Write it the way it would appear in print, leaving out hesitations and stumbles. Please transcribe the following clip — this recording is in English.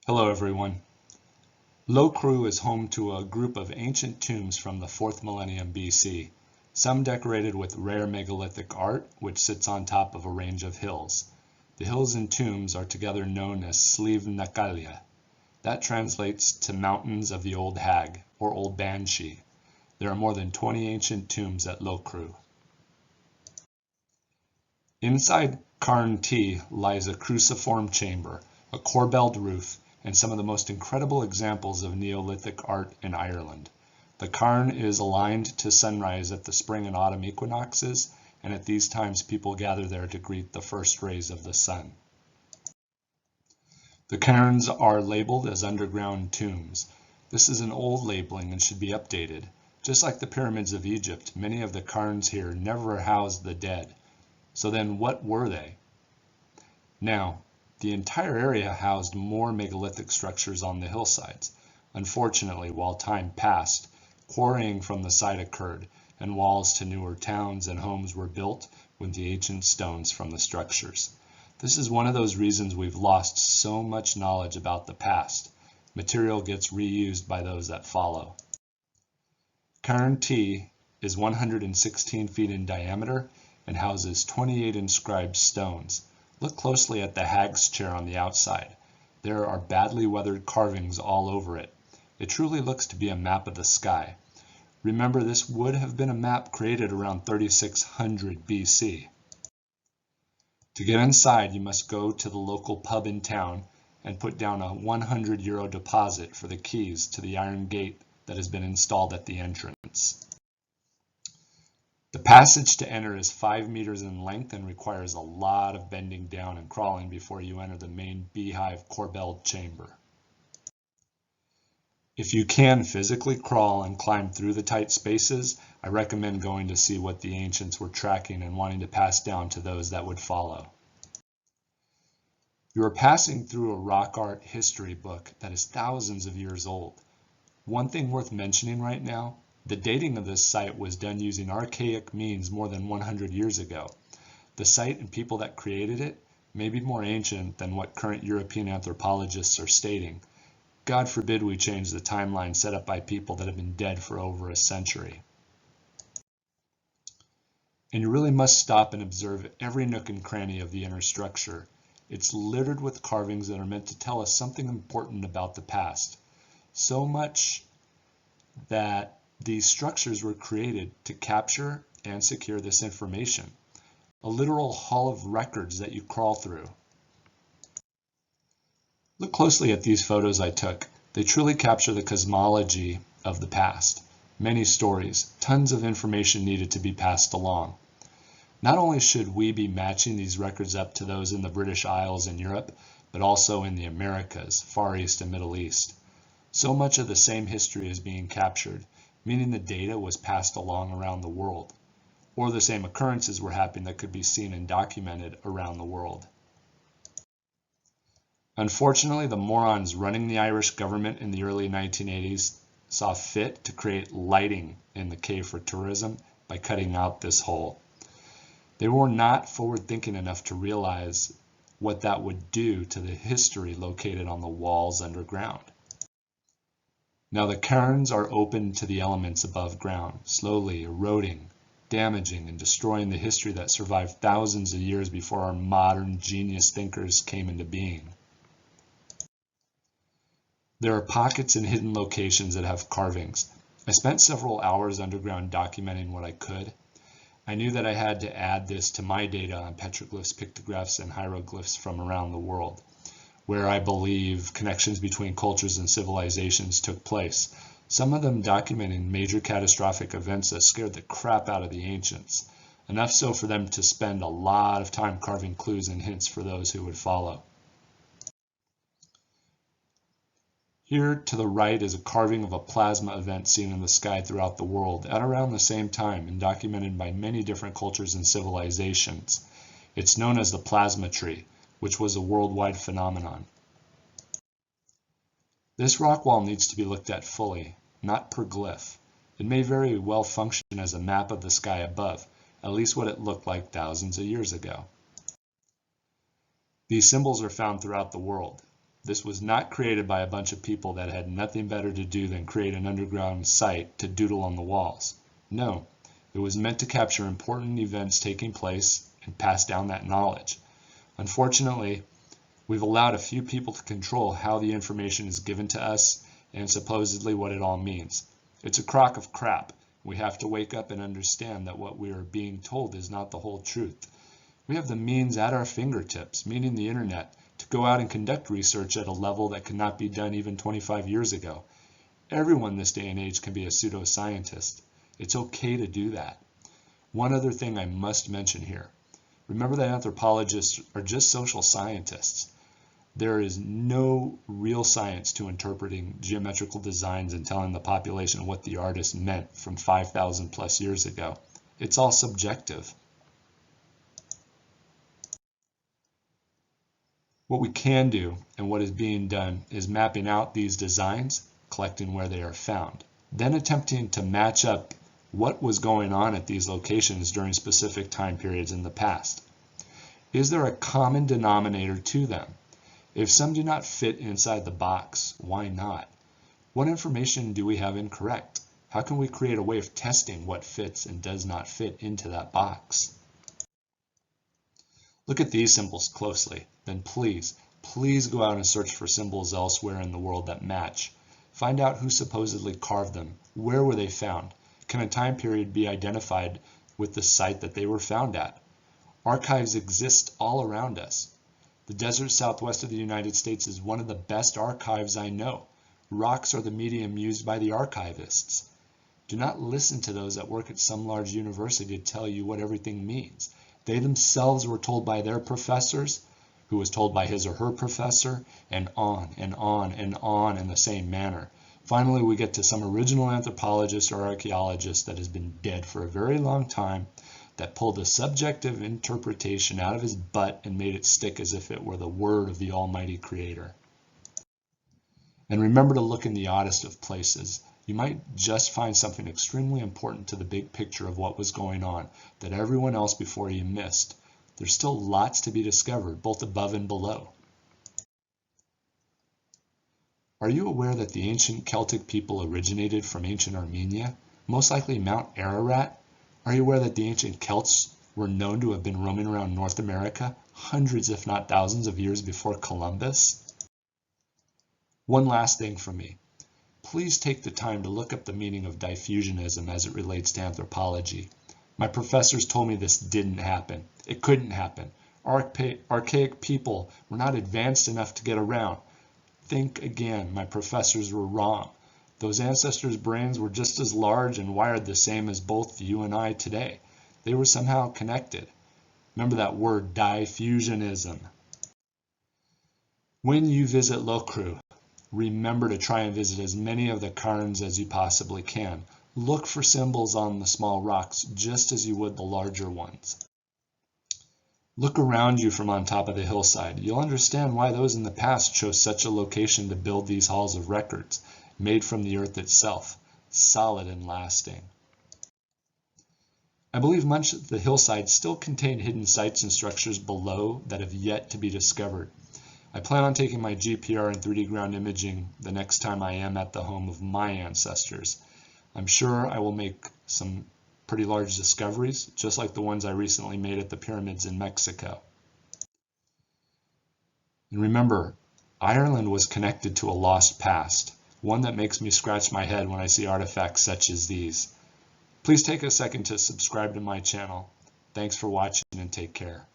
Hello everyone. Loughcrew is home to a group of ancient tombs from the 4th millennium BC, some decorated with rare megalithic art which sits on top of a range of hills. The hills and tombs are together known as Slivnakalia. That translates to Mountains of the Old Hag, or Old Banshee. There are more than 20 ancient tombs at Loughcrew. Inside Cairn T lies a cruciform chamber, a corbelled roof, and some of the most incredible examples of Neolithic art in Ireland. The cairn is aligned to sunrise at the spring and autumn equinoxes, and at these times people gather there to greet the first rays of the sun. The cairns are labeled as underground tombs. This is an old labeling and should be updated. Just like the pyramids of Egypt, many of the cairns here never housed the dead. So then what were they? Now, the entire area housed more megalithic structures on the hillsides. Unfortunately, while time passed, quarrying from the site occurred, and walls to newer towns and homes were built with the ancient stones from the structures. This is one of those reasons we've lost so much knowledge about the past. Material gets reused by those that follow. Cairn T is 116 feet in diameter and houses 28 inscribed stones. Look closely at the hag's chair on the outside. There are badly weathered carvings all over it. It truly looks to be a map of the sky. Remember, this would have been a map created around 3600 BC. To get inside, you must go to the local pub in town and put down a €100 deposit for the keys to the iron gate that has been installed at the entrance. The passage to enter is 5 meters in length and requires a lot of bending down and crawling before you enter the main beehive corbelled chamber. If you can physically crawl and climb through the tight spaces, I recommend going to see what the ancients were tracking and wanting to pass down to those that would follow. You are passing through a rock art history book that is thousands of years old. One thing worth mentioning right now, the dating of this site was done using archaic means more than 100 years ago. The site and people that created it may be more ancient than what current European anthropologists are stating. God forbid we change the timeline set up by people that have been dead for over a century. And you really must stop and observe every nook and cranny of the inner structure. It's littered with carvings that are meant to tell us something important about the past. So much that these structures were created to capture and secure this information. A literal hall of records that you crawl through. Look closely at these photos I took. They truly capture the cosmology of the past. Many stories, tons of information needed to be passed along. Not only should we be matching these records up to those in the British Isles and Europe, but also in the Americas, Far East and Middle East. So much of the same history is being captured, meaning the data was passed along around the world, or the same occurrences were happening that could be seen and documented around the world. Unfortunately, the morons running the Irish government in the early 1980s saw fit to create lighting in the cave for tourism by cutting out this hole. They were not forward-thinking enough to realize what that would do to the history located on the walls underground. Now the cairns are open to the elements above ground, slowly eroding, damaging, and destroying the history that survived thousands of years before our modern genius thinkers came into being. There are pockets and hidden locations that have carvings. I spent several hours underground documenting what I could. I knew that I had to add this to my data on petroglyphs, pictographs, and hieroglyphs from around the world, where I believe connections between cultures and civilizations took place, some of them documenting major catastrophic events that scared the crap out of the ancients, enough so for them to spend a lot of time carving clues and hints for those who would follow. Here to the right is a carving of a plasma event seen in the sky throughout the world at around the same time and documented by many different cultures and civilizations. It's known as the plasma tree, which was a worldwide phenomenon. This rock wall needs to be looked at fully, not per glyph. It may very well function as a map of the sky above, at least what it looked like thousands of years ago. These symbols are found throughout the world. This was not created by a bunch of people that had nothing better to do than create an underground site to doodle on the walls. No, it was meant to capture important events taking place and pass down that knowledge. Unfortunately, we've allowed a few people to control how the information is given to us and supposedly what it all means. It's a crock of crap. We have to wake up and understand that what we are being told is not the whole truth. We have the means at our fingertips, meaning the internet, to go out and conduct research at a level that could not be done even 25 years ago. Everyone this day and age can be a pseudoscientist. It's okay to do that. One other thing I must mention here. Remember that anthropologists are just social scientists. There is no real science to interpreting geometrical designs and telling the population what the artist meant from 5,000 plus years ago. It's all subjective. What we can do, and what is being done, is mapping out these designs, collecting where they are found, then attempting to match up what was going on at these locations during specific time periods in the past. Is there a common denominator to them? If some do not fit inside the box, why not? What information do we have incorrect? How can we create a way of testing what fits and does not fit into that box? Look at these symbols closely. Then please go out and search for symbols elsewhere in the world that match. Find out who supposedly carved them. Where were they found? Can a time period be identified with the site that they were found at? Archives exist all around us. The desert southwest of the United States is one of the best archives I know. Rocks are the medium used by the archivists. Do not listen to those that work at some large university to tell you what everything means. They themselves were told by their professors, who was told by his or her professor, and on and on and on in the same manner. Finally, we get to some original anthropologist or archaeologist that has been dead for a very long time, that pulled a subjective interpretation out of his butt and made it stick as if it were the word of the Almighty Creator. And remember to look in the oddest of places. You might just find something extremely important to the big picture of what was going on that everyone else before you missed. There's still lots to be discovered, both above and below. Are you aware that the ancient Celtic people originated from ancient Armenia, most likely Mount Ararat? Are you aware that the ancient Celts were known to have been roaming around North America hundreds if not thousands of years before Columbus? One last thing from me. Please take the time to look up the meaning of diffusionism as it relates to anthropology. My professors told me this didn't happen. It couldn't happen. Archaic people were not advanced enough to get around. Think again, my professors were wrong. Those ancestors' brains were just as large and wired the same as both you and I today. They were somehow connected. Remember that word, diffusionism. When you visit Loughcrew, remember to try and visit as many of the cairns as you possibly can. Look for symbols on the small rocks, just as you would the larger ones. Look around you from on top of the hillside. You'll understand why those in the past chose such a location to build these halls of records, made from the earth itself, solid and lasting. I believe much of the hillside still contain hidden sites and structures below that have yet to be discovered. I plan on taking my GPR and 3D ground imaging the next time I am at the home of my ancestors. I'm sure I will make some pretty large discoveries, just like the ones I recently made at the pyramids in Mexico. And remember, Ireland was connected to a lost past, one that makes me scratch my head when I see artifacts such as these. Please take a second to subscribe to my channel. Thanks for watching and take care.